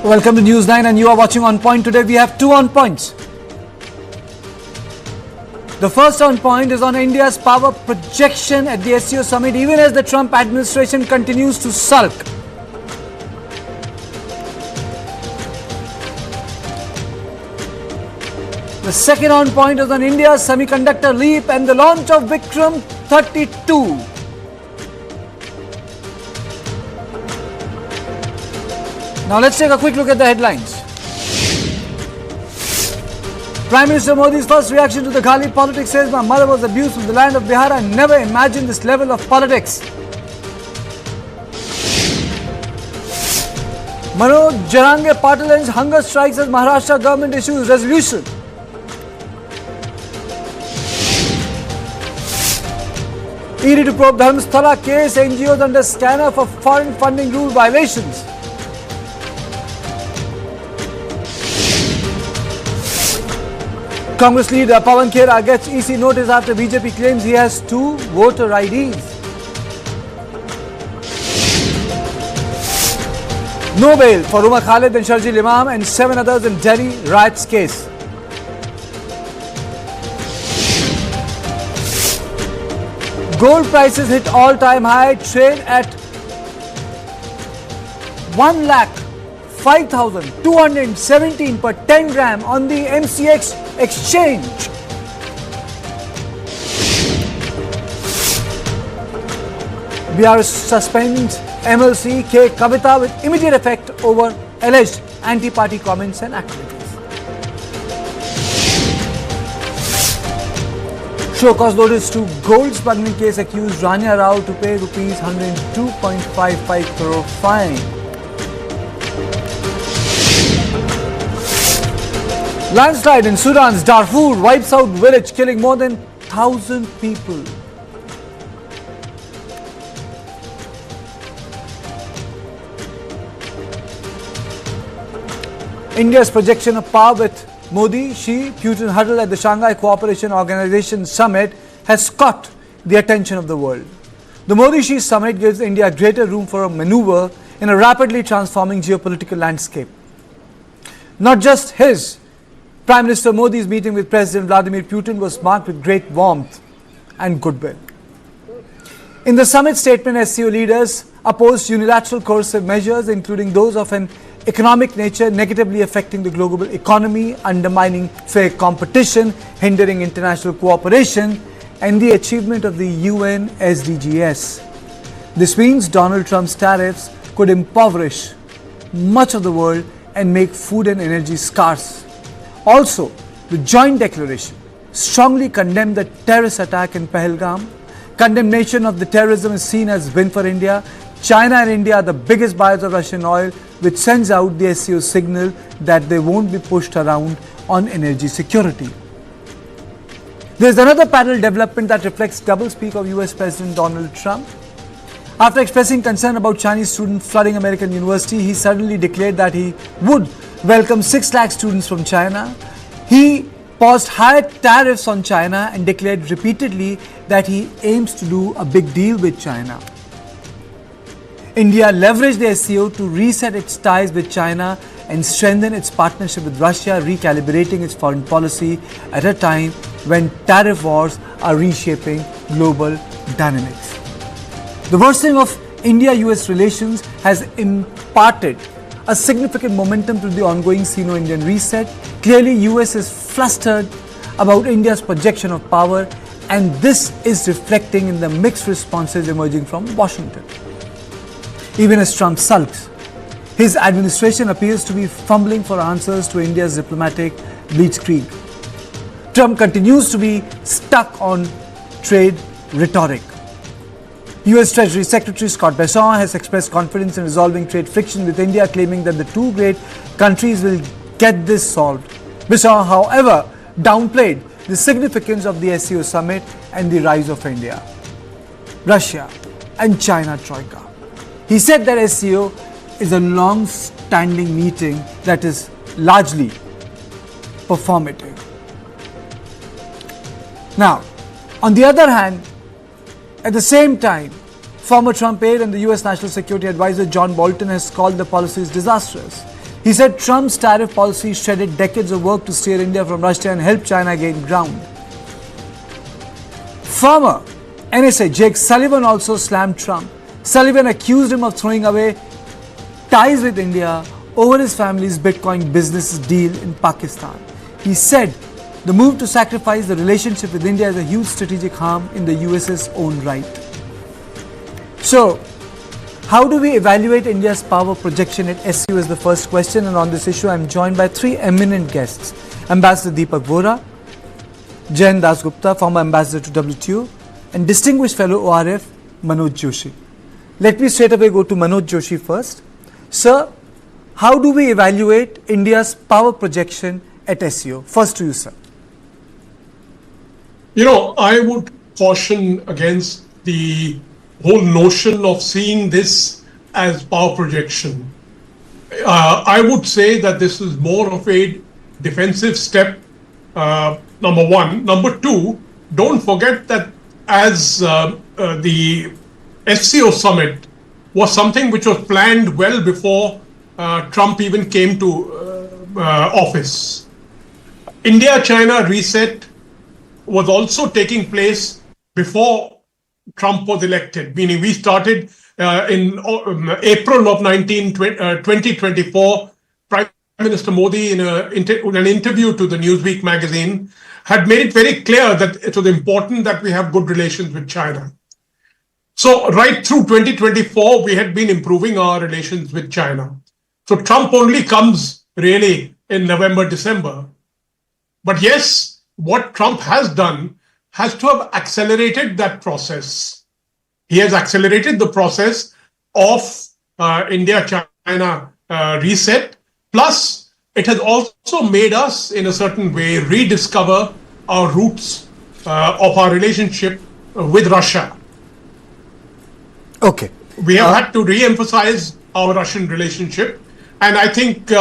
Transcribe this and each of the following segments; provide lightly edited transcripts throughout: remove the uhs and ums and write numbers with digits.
Welcome to News 9 and you are watching On Point. Today we have two on points. The first on point is on India's power projection at the SCO summit even as the Trump administration continues to sulk. The second on point is on India's semiconductor leap and the launch of Vikram 32. Now let's take a quick look at the headlines. Prime Minister Modi's first reaction to the Ghali politics says, "My mother was abused from the land of Bihar. I never imagined this level of politics." Manoeuvre ends hunger strikes as Maharashtra government issues resolution. ED to probe Dharmasthala case, NGOs under scanner for foreign funding rule violations. Congress leader Pawan Khera gets EC notice after BJP claims he has 2 voter IDs. No bail for Umar Khalid and Sharjil Imam and 7 others in Delhi riots case. Gold prices hit all-time high, trade at 1,05,217 per 10 gram on the MCX exchange. BRS suspends MLC K Kavita with immediate effect over alleged anti-party comments and activities. Show cause notice to gold smuggling case accused Rania Rao to pay rupees 102.55 crore fine. Landslide in Sudan's Darfur wipes out village, killing more than 1,000 people. India's projection of power with Modi-Xi-Putin huddle at the Shanghai Cooperation Organisation Summit has caught the attention of the world. The Modi-Xi summit gives India greater room for a maneuver in a rapidly transforming geopolitical landscape. Not just his, Prime Minister Modi's meeting with President Vladimir Putin was marked with great warmth and goodwill. In the summit statement, SCO leaders opposed unilateral coercive measures, including those of an economic nature negatively affecting the global economy, undermining fair competition, hindering international cooperation, and the achievement of the UN SDGs. This means Donald Trump's tariffs could impoverish much of the world and make food and energy scarce. Also, the joint declaration strongly condemned the terrorist attack in Pahalgam. Condemnation of the terrorism is seen as win for India. China and India are the biggest buyers of Russian oil, which sends out the SCO signal that they won't be pushed around on energy security. There is another parallel development that reflects doublespeak of US President Donald Trump. After expressing concern about Chinese students flooding American university, he suddenly declared that he would welcome 6 lakh students from China. He paused higher tariffs on China and declared repeatedly that he aims to do a big deal with China. India leveraged the SCO to reset its ties with China and strengthen its partnership with Russia, recalibrating its foreign policy at a time when tariff wars are reshaping global dynamics. The worsening of India-U.S. relations has imparted a significant momentum to the ongoing Sino-Indian reset. Clearly, U.S. is flustered about India's projection of power, and this is reflecting in the mixed responses emerging from Washington. Even as Trump sulks, his administration appears to be fumbling for answers to India's diplomatic blitzkrieg. Trump continues to be stuck on trade rhetoric. US Treasury Secretary Scott Bessent has expressed confidence in resolving trade friction with India, claiming that the two great countries will get this solved. Bessent, however, downplayed the significance of the SCO summit and the rise of India, Russia and China troika. He said that SCO is a long-standing meeting that is largely performative. Now, on the other hand, at the same time, former Trump aide and the US National Security Advisor John Bolton has called the policies disastrous. He said Trump's tariff policy shredded decades of work to steer India from Russia and help China gain ground. Former NSA Jake Sullivan also slammed Trump. Sullivan accused him of throwing away ties with India over his family's Bitcoin business deal in Pakistan. He said the move to sacrifice the relationship with India is a huge strategic harm in the US's own right. So, how do we evaluate India's power projection at SCO is the first question, and on this issue I am joined by three eminent guests. Ambassador Deepak Vora, Jayan Dasgupta, former ambassador to WTO, and distinguished fellow ORF Manoj Joshi. Let me straight away go to Manoj Joshi first. Sir, how do we evaluate India's power projection at SCO? First to you, sir. I would caution against the whole notion of seeing this as power projection. I would say that this is more of a defensive step, number one. Number two, don't forget that as the SCO summit was something which was planned well before Trump even came to office. India-China reset was also taking place before Trump was elected, meaning we started in April of 2024. Prime Minister Modi, in an interview to the Newsweek magazine, had made it very clear that it was important that we have good relations with China. So right through 2024, we had been improving our relations with China. So Trump only comes really in November, December. But yes, what Trump has done has to have accelerated that process. He has accelerated the process of India-China reset. Plus, it has also made us, in a certain way, rediscover our roots of our relationship with Russia. Okay. We have had to re-emphasize our Russian relationship. And I think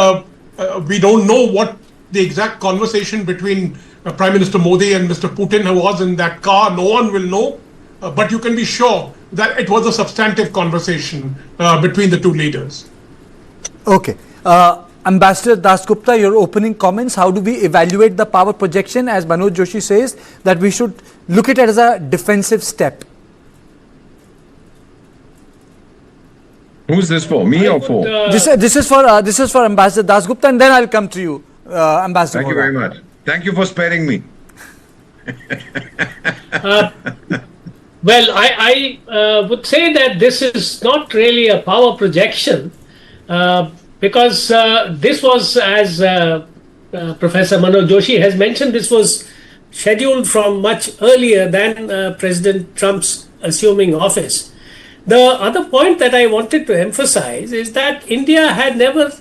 we don't know what the exact conversation between Prime Minister Modi and Mr. Putin was in that car. No one will know. But you can be sure that it was a substantive conversation between the two leaders. Okay. Ambassador Dasgupta, your opening comments. How do we evaluate the power projection? As Manoj Joshi says, that we should look at it as a defensive step. Who's this for? Me or for? This is for Ambassador Dasgupta, and then I'll come to you, Ambassador. Thank you very much. Thank you for sparing me. Well, I would say that this is not really a power projection because this was, as Professor Manoj Joshi has mentioned, this was scheduled from much earlier than President Trump's assuming office. The other point that I wanted to emphasize is that India had never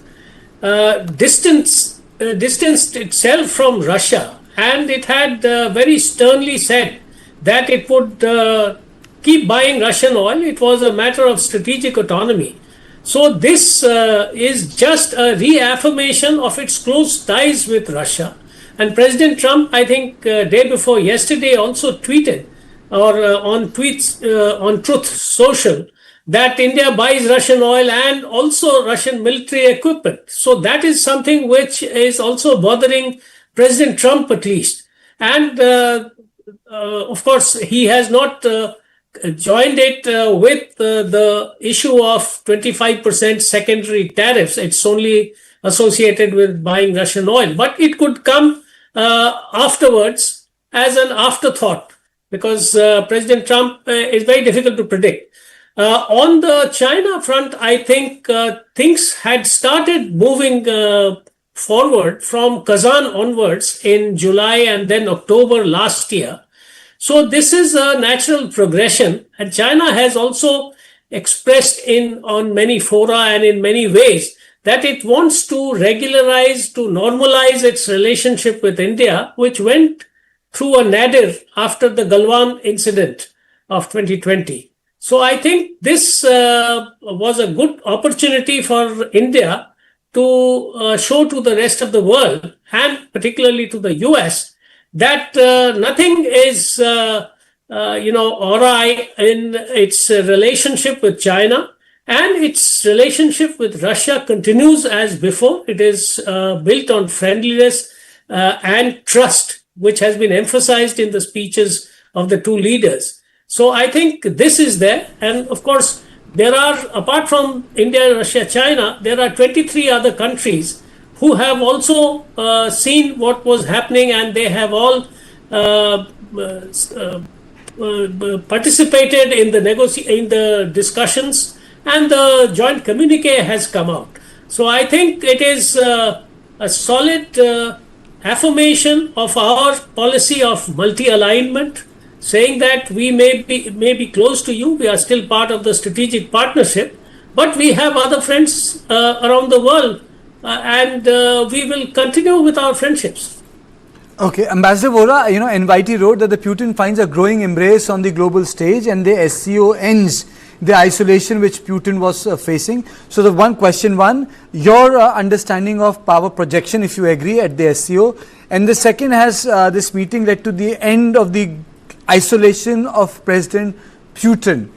distanced itself from Russia, and it had very sternly said that it would keep buying Russian oil. It was a matter of strategic autonomy. So this is just a reaffirmation of its close ties with Russia. And President Trump, I think day before yesterday, also tweeted or on Truth Social that India buys Russian oil and also Russian military equipment. So that is something which is also bothering President Trump at least. And of course, he has not joined it with the issue of 25% secondary tariffs. It's only associated with buying Russian oil. But it could come afterwards as an afterthought, because President Trump is very difficult to predict. On the China front, I think things had started moving forward from Kazan onwards in July and then October last year. So this is a natural progression, and China has also expressed on many fora and in many ways that it wants to regularize, to normalize its relationship with India, which went through a nadir after the Galwan incident of 2020. So I think this was a good opportunity for India to show to the rest of the world, and particularly to the US, that nothing is, awry in its relationship with China, And its relationship with Russia continues as before. It is built on friendliness and trust, which has been emphasized in the speeches of the two leaders. So I think this is there. And of course, there are, apart from India, Russia, China, there are 23 other countries who have also seen what was happening, and they have all participated in the discussions, and the joint communique has come out. So I think it is a solid affirmation of our policy of multi-alignment, saying that we may be close to you, we are still part of the strategic partnership, but we have other friends around the world, and we will continue with our friendships. Okay, Ambassador Vora, NYT wrote that the Putin finds a growing embrace on the global stage, and the SCO ends the isolation which Putin was facing. So the question one, your understanding of power projection, if you agree, at the SCO, and the second, has this meeting led to the end of the isolation of President Putin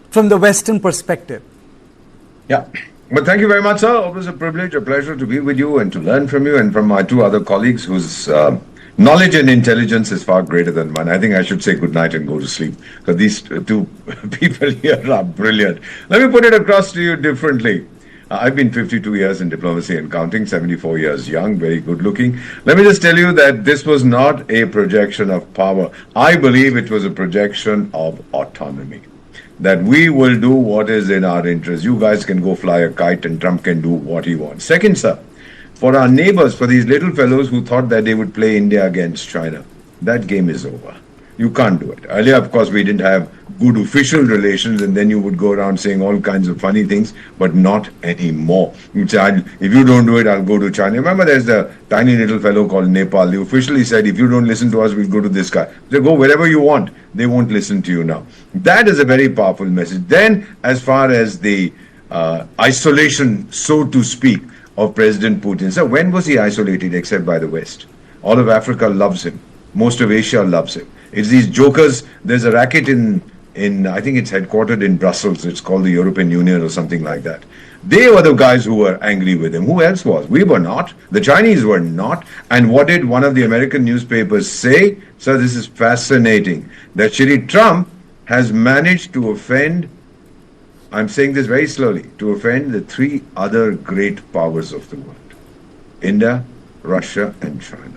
from the Western perspective? Yeah. But thank you very much, sir. Always a privilege, a pleasure to be with you and to learn from you and from my two other colleagues whose knowledge and intelligence is far greater than mine. I think I should say good night and go to sleep, because these two people here are brilliant. Let me put it across to you differently. I've been 52 years in diplomacy and counting, 74 years young, very good looking. Let me just tell you that this was not a projection of power. I believe it was a projection of autonomy. That we will do what is in our interest. You guys can go fly a kite and Trump can do what he wants. Second, sir, for our neighbors, for these little fellows who thought that they would play India against China, that game is over. You can't do it. Earlier, of course, we didn't have good official relations, and then you would go around saying all kinds of funny things, but not anymore. You'd say, if you don't do it, I'll go to China. Remember, there's the tiny little fellow called Nepal. He officially said, if you don't listen to us, we'll go to this guy. They go wherever you want. They won't listen to you now. That is a very powerful message. Then, as far as the isolation, so to speak, of President Putin. So when was he isolated except by the West? All of Africa loves him. Most of Asia loves him. It's these jokers. There's a racket in I think it's headquartered in Brussels. It's called the European Union or something like that. They were the guys who were angry with him. Who else was? We were not. The Chinese were not. And what did one of the American newspapers say? So this is fascinating. That Shri Trump has managed to offend, I'm saying this very slowly, to offend the three other great powers of the world. India, Russia and China.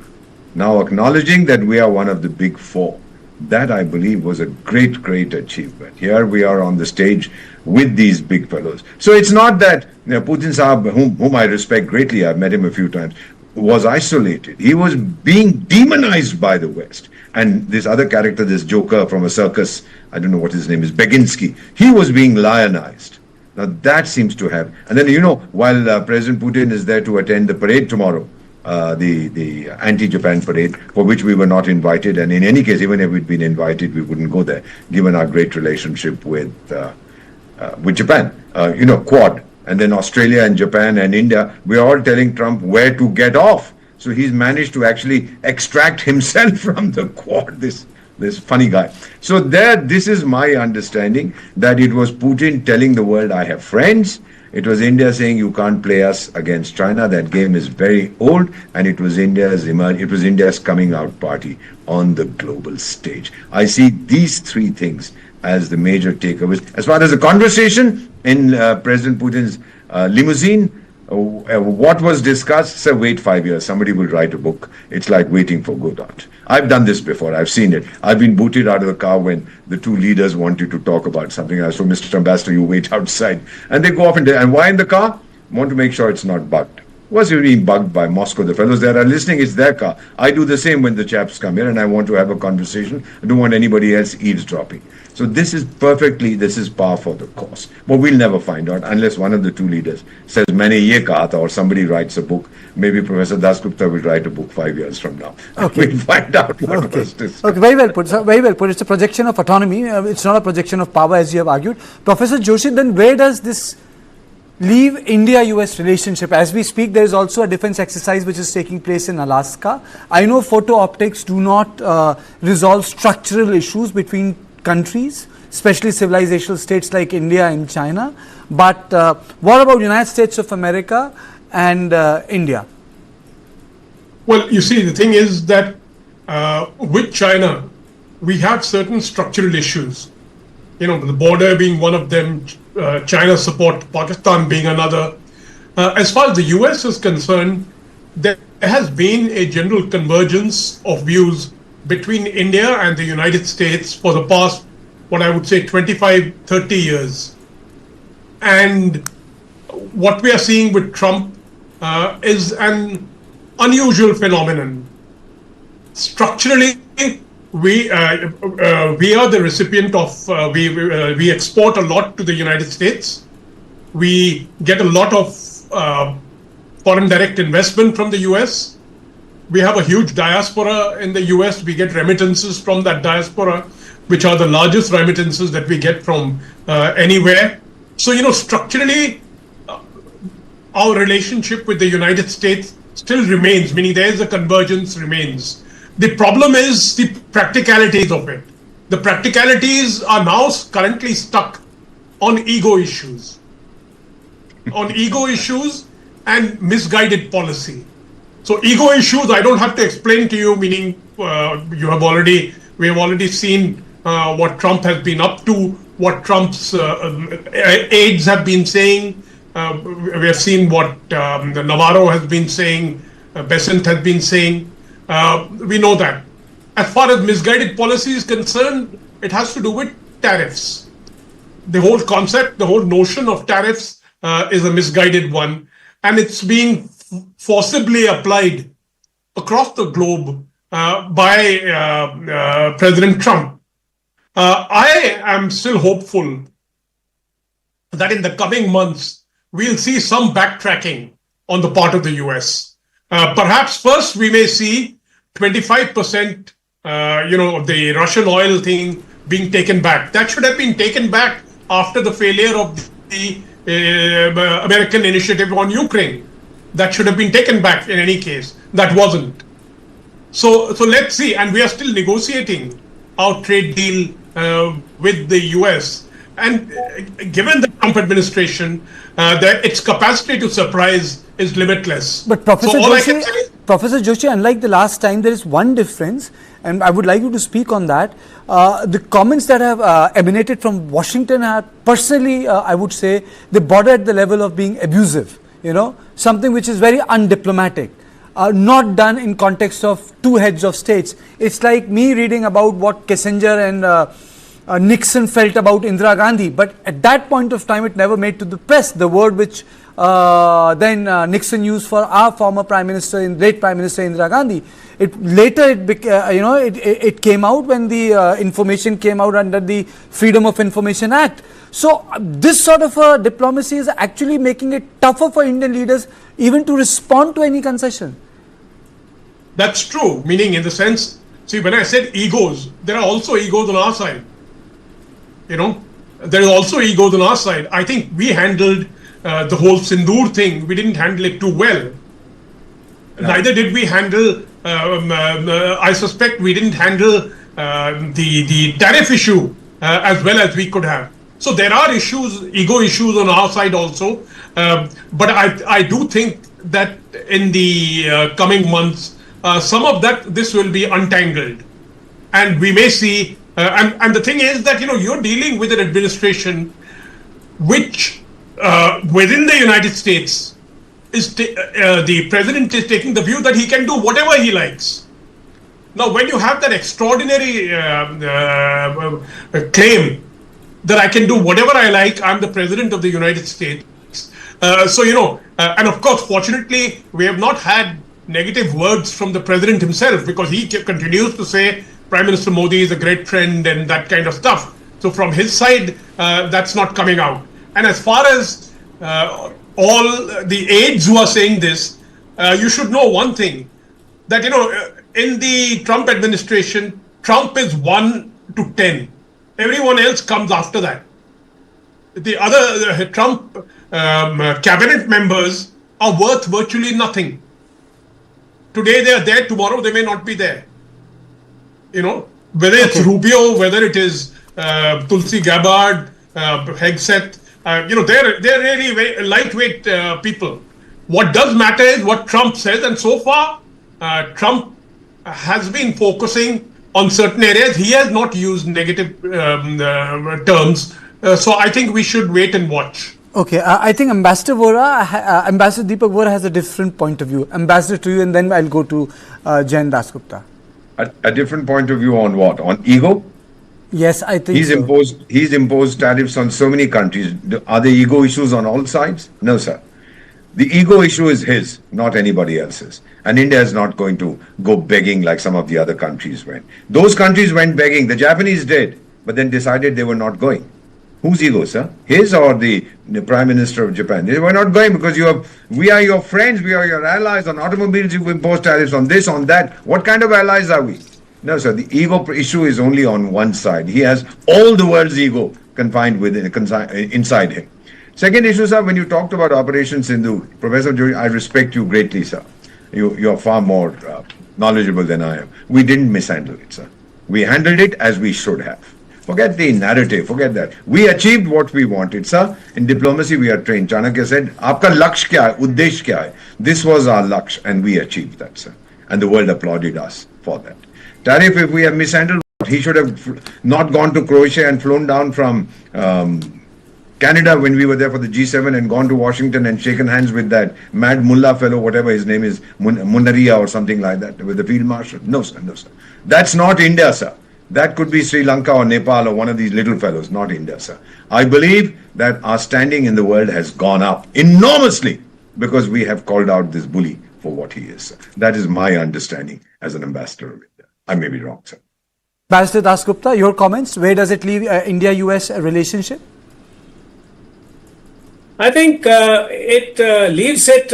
Now acknowledging that we are one of the big four. That, I believe, was a great, great achievement. Here we are on the stage with these big fellows. So it's not that Putin Sahab, whom I respect greatly, I've met him a few times, was isolated. He was being demonized by the West. And this other character, this joker from a circus, I don't know what his name is, Beginsky, he was being lionized. Now that seems to have, and then while President Putin is there to attend the parade tomorrow, the anti-Japan parade, for which we were not invited, and in any case, even if we'd been invited, we wouldn't go there, given our great relationship with Japan, Quad, and then Australia and Japan and India. We're all telling Trump where to get off. So he's managed to actually extract himself from the Quad, this funny guy. So this is my understanding, that it was Putin telling the world, I have friends. It was India saying you can't play us against China. That game is very old, and it was India's coming out party on the global stage. I see these three things as the major takeaways. As far as the conversation in President Putin's limousine, what was discussed? So wait 5 years. Somebody will write a book. It's like waiting for Godot. I've done this before. I've seen it. I've been booted out of the car when the two leaders wanted to talk about something. I said, Mr. Ambassador, you wait outside. And they go off and why in the car? Want to make sure it's not bugged. Was he being bugged by Moscow? The fellows that are listening, it's their car. I do the same when the chaps come here and I want to have a conversation. I don't want anybody else eavesdropping. So this is par for the course. But we'll never find out unless one of the two leaders says, Maine ye kaha tha, or somebody writes a book. Maybe Professor Dasgupta will write a book 5 years from now. Okay. We'll find out what was this. Okay, very well put. Sir, very well put. It's a projection of autonomy. It's not a projection of power, as you have argued. Professor Joshi, then where does this leave India-U.S. relationship? As we speak, there is also a defense exercise which is taking place in Alaska. I know photo optics do not resolve structural issues between countries. especially civilizational states like India and China. But what about United States of America and India? Well, you see, the thing is that with China, we have certain structural issues. The border being one of them, China's support, Pakistan being another. As far as the US is concerned, there has been a general convergence of views between India and the United States for the past, what I would say, 25, 30 years. And what we are seeing with Trump is an unusual phenomenon. Structurally, we are the recipient of, we export a lot to the United States. We get a lot of foreign direct investment from the US. We have a huge diaspora in the US. We get remittances from that diaspora, which are the largest remittances that we get from anywhere. So, structurally, our relationship with the United States still remains, meaning there is a convergence remains. The problem is the practicalities of it. The practicalities are now currently stuck on ego issues. On ego issues and misguided policy. So ego issues, I don't have to explain to you, meaning we have already seen what Trump has been up to, what Trump's aides have been saying. We have seen what Navarro has been saying, Besant has been saying. We know that. As far as misguided policy is concerned, it has to do with tariffs. The whole concept, the whole notion of tariffs is a misguided one, and it's being forcibly applied across the globe by President Trump. I am still hopeful that in the coming months, we'll see some backtracking on the part of the US. Perhaps first we may see 25%, of the Russian oil thing being taken back. That should have been taken back after the failure of the American initiative on Ukraine. That should have been taken back in any case. That wasn't. So let's see. And we are still negotiating our trade deal with the US. And given the Trump administration, its capacity to surprise is limitless. But Professor Joshi, unlike the last time, there is one difference, and I would like you to speak on that. The comments that have emanated from Washington are personally, I would say, they border at the level of being abusive, something which is very undiplomatic, not done in context of two heads of states. It's like me reading about what Kissinger and Nixon felt about Indira Gandhi, but at that point of time it never made to the press, the word which then Nixon used for our former late Prime Minister Indira Gandhi. It came out when the information came out under the Freedom of Information Act. So this sort of diplomacy is actually making it tougher for Indian leaders even to respond to any concession. That's true, meaning in the sense, see, when I said egos, there are also egos on our side. There is also egos on our side. I think we handled the whole Sindoor thing, we didn't handle it too well. No. Neither did we handle, I suspect we didn't handle the tariff issue as well as we could have. So there are issues, ego issues on our side also. But I do think that in the coming months, some of this will be untangled. And we may see, and the thing is that, you're dealing with an administration which within the United States is the president is taking the view that he can do whatever he likes. Now, when you have that extraordinary claim that I can do whatever I like, I'm the president of the United States. And of course, fortunately, we have not had negative words from the president himself, because he continues to say Prime Minister Modi is a great friend and that kind of stuff. So from his side, that's not coming out. And as far as all the aides who are saying this, you should know one thing, that, in the Trump administration, Trump is 1 to 10. Everyone else comes after that. The other Trump cabinet members are worth virtually nothing. Today they are there, tomorrow they may not be there. Whether it's Rubio, whether it is Tulsi Gabbard, Hegseth. They're really very lightweight people. What does matter is what Trump says, and so far, Trump has been focusing on certain areas. He has not used negative terms. So I think we should wait and watch. Okay, I think Ambassador Deepak Vora has a different point of view. Ambassador, to you, and then I'll go to Jain Dasgupta. A different point of view on what? On ego? Yes, I think He's imposed tariffs on so many countries. Are there ego issues on all sides? No, sir. The ego issue is his, not anybody else's. And India is not going to go begging like some of the other countries went. Those countries went begging. The Japanese did, but then decided they were not going. Whose ego, sir? His or the Prime Minister of Japan? They were not going because we are your friends, we are your allies. On automobiles, you've imposed tariffs on this, on that. What kind of allies are we? No, sir. The ego issue is only on one side. He has all the world's ego confined inside him. Second issue, sir, when you talked about Operation Sindhu, Professor Joshi, I respect you greatly, sir. You are far more knowledgeable than I am. We didn't mishandle it, sir. We handled it as we should have. Forget the narrative, forget that. We achieved what we wanted, sir. In diplomacy, we are trained. Chanakya said, Aapka laksh kya hai? Uddesh kya hai? This was our laksh, and we achieved that, sir. And the world applauded us for that. Tariff, if we have mishandled, he should have not gone to Croatia and flown down from Canada when we were there for the G7 and gone to Washington and shaken hands with that mad mullah fellow, whatever his name is, Munaria or something like that, with the field marshal. No, sir, no, sir. That's not India, sir. That could be Sri Lanka or Nepal or one of these little fellows, not India, sir. I believe that our standing in the world has gone up enormously because we have called out this bully for what he is, sir. That is my understanding as an ambassador of India. I may be wrong, sir. Ambassador Dasgupta, your comments. Where does it leave India-U.S. relationship? I think it leaves it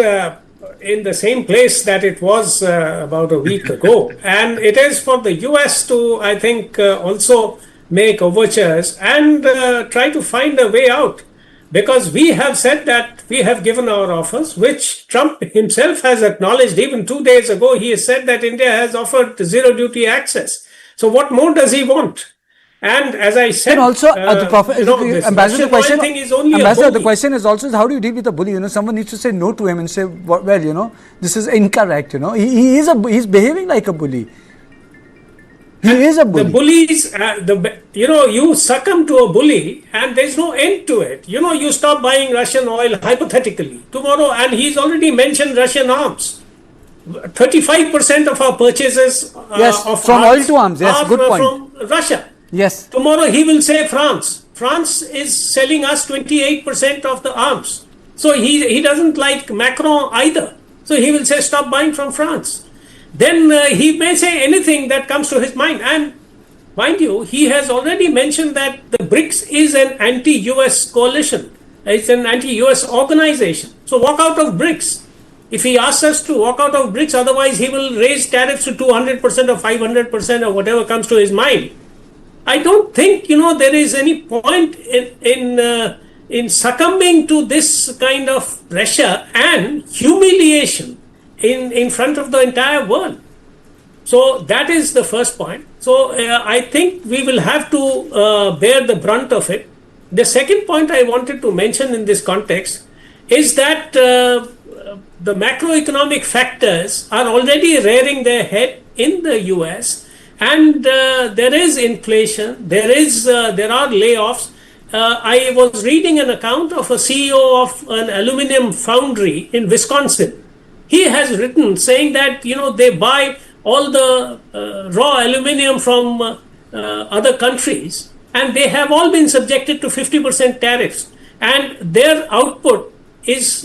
in the same place that it was about a week ago. And it is for the US to, I think, also make overtures and try to find a way out. Because we have said that we have given our offers, which Trump himself has acknowledged. Even 2 days ago, he has said that India has offered zero duty access. So what more does he want? And as I said, and also Ambassador, the question is also how do you deal with a bully? Someone needs to say no to him and say, well, this is incorrect. He's behaving like a bully. He is a bully. The bullies, you succumb to a bully and there's no end to it. You stop buying Russian oil hypothetically tomorrow, and he's already mentioned Russian arms. 35% of our purchases from oil to arms. Yes, good point. From Russia. Yes. Tomorrow he will say France. France is selling us 28% of the arms. So he doesn't like Macron either. So he will say stop buying from France. Then he may say anything that comes to his mind. And mind you, he has already mentioned that the BRICS is an anti-US coalition. It's an anti-US organization. So walk out of BRICS. If he asks us to walk out of BRICS, otherwise he will raise tariffs to 200% or 500% or whatever comes to his mind. I don't think, there is any point in succumbing to this kind of pressure and humiliation in front of the entire world. So that is the first point. So I think we will have to bear the brunt of it. The second point I wanted to mention in this context is that the macroeconomic factors are already rearing their head in the US. And there is inflation, there are layoffs. I was reading an account of a CEO of an aluminum foundry in Wisconsin. He has written saying that, they buy all the raw aluminum from other countries, and they have all been subjected to 50% tariffs. And their output is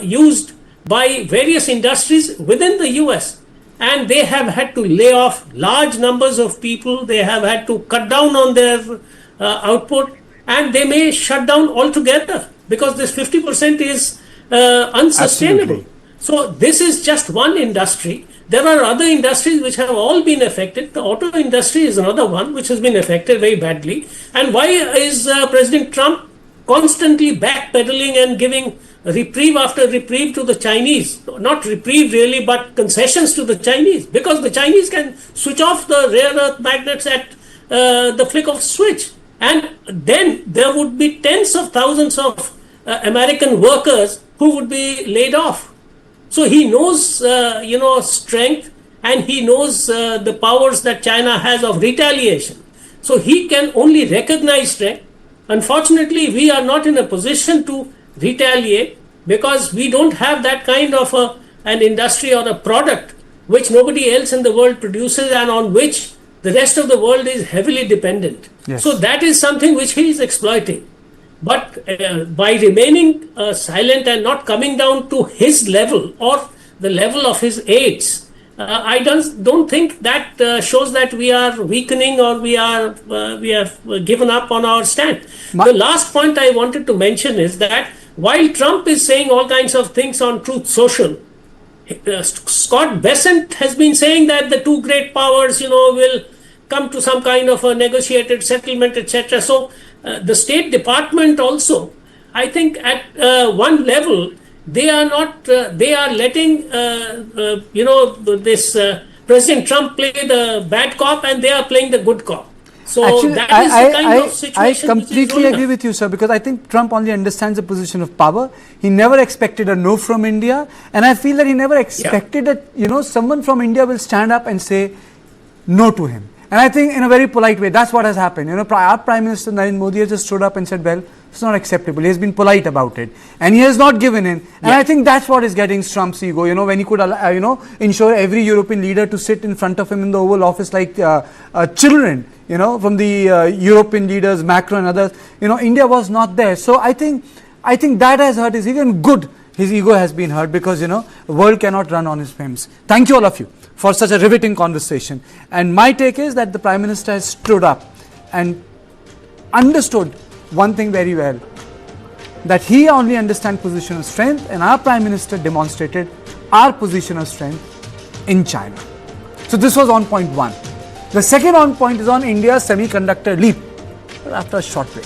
used by various industries within the US. And they have had to lay off large numbers of people. They have had to cut down on their output, and they may shut down altogether because this 50% is unsustainable. Absolutely. So this is just one industry. There are other industries which have all been affected. The auto industry is another one which has been affected very badly. And why is President Trump constantly backpedaling and giving reprieve after reprieve to the Chinese? Not reprieve really, but concessions to the Chinese, because the Chinese can switch off the rare earth magnets at the flick of a switch. And then there would be tens of thousands of American workers who would be laid off. So he knows, strength, and he knows the powers that China has of retaliation. So he can only recognize strength. Unfortunately, we are not in a position to retaliate because we don't have that kind of an industry or a product which nobody else in the world produces and on which the rest of the world is heavily dependent. Yes. So that is something which he is exploiting. But by remaining silent and not coming down to his level or the level of his aides, I don't think that shows that we are weakening or we have given up on our stand. The last point I wanted to mention is that while Trump is saying all kinds of things on Truth Social, Scott Bessent has been saying that the two great powers, will come to some kind of a negotiated settlement, etc. So the State Department also, I think at one level, they are not, they are letting, this President Trump play the bad cop and they are playing the good cop. So actually, that is the kind of situation. I completely agree with you, sir, because I think Trump only understands the position of power. He never expected a no from India, and I feel that he never expected that someone from India will stand up and say no to him. And I think in a very polite way, that's what has happened. Our Prime Minister Narendra Modi has just stood up and said, well, it's not acceptable. He has been polite about it. And he has not given in. And I think that's what is getting Trump's ego, when he could, ensure every European leader to sit in front of him in the Oval Office like children, from the European leaders, Macron and others. India was not there. So I think that has hurt his ego. And good, his ego has been hurt because, the world cannot run on his whims. Thank you all of you for such a riveting conversation. And my take is that the Prime Minister has stood up and understood one thing very well, that he only understands position of strength, and our Prime Minister demonstrated our position of strength in China. So this was on point one. The second on point is on India's semiconductor leap, after a short break.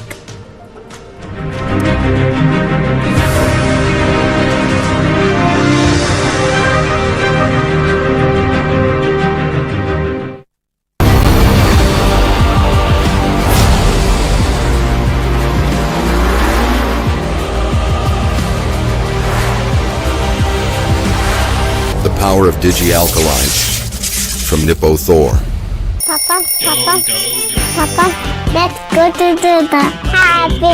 The power of digi-alkalides from Nippo Thor. Papa, let's go to the happy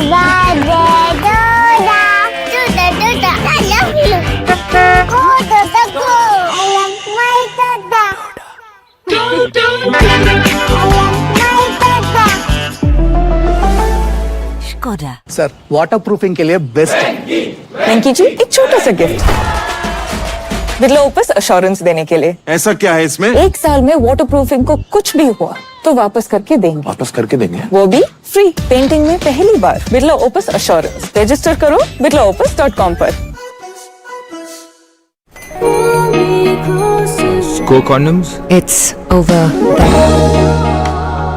birthday, Duda. I love you. Go, Duda, go. I love my Duda. I love my Duda. Skoda. Sir waterproofing के लिए best है। वेंकी जी एक छोटा सा gift Birla opus assurance देने के लिए। ऐसा क्या है इसमें? 1 साल में वाटरप्रूफिंग को कुछ भी हुआ तो वापस करके देंगे। वो भी फ्री। पेंटिंग में पहली बार बिरला ओपस अश्योरेंस। रजिस्टर करो birlaopus.com पर। SCO condoms? It's over there.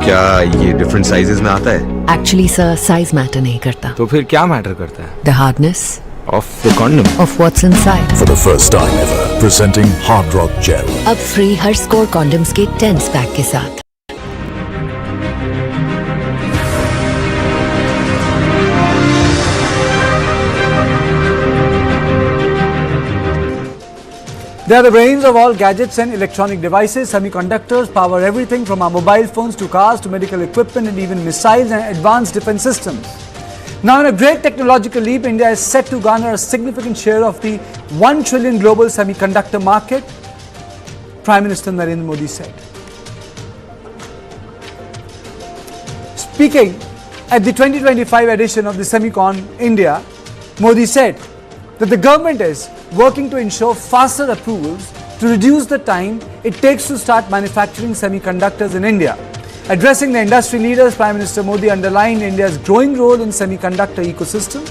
क्या ये डिफरेंट साइजेस में आता है? Actually, sir, size matter नहीं करता. तो फिर क्या मैटर करता है? The hardness Of the condom. of what's inside. For the first time ever, presenting Hard Rock Gel. अब फ्री हर स्कोर कॉन्डम्स के 10 पैक के साथ। They are the brains of all gadgets and electronic devices. Semiconductors power everything from our mobile phones to cars to medical equipment and even missiles and advanced defense systems. Now, in a great technological leap, India is set to garner a significant share of the 1 trillion global semiconductor market, Prime Minister Narendra Modi said. Speaking at the 2025 edition of the Semicon India, Modi said that the government is working to ensure faster approvals to reduce the time it takes to start manufacturing semiconductors in India. Addressing the industry leaders, Prime Minister Modi underlined India's growing role in semiconductor ecosystem,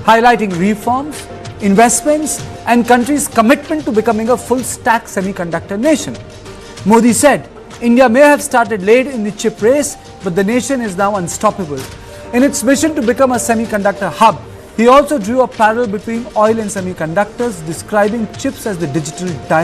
highlighting reforms, investments and country's commitment to becoming a full-stack semiconductor nation. Modi said, India may have started late in the chip race, but the nation is now unstoppable. In its mission to become a semiconductor hub, he also drew a parallel between oil and semiconductors, describing chips as the digital diamond.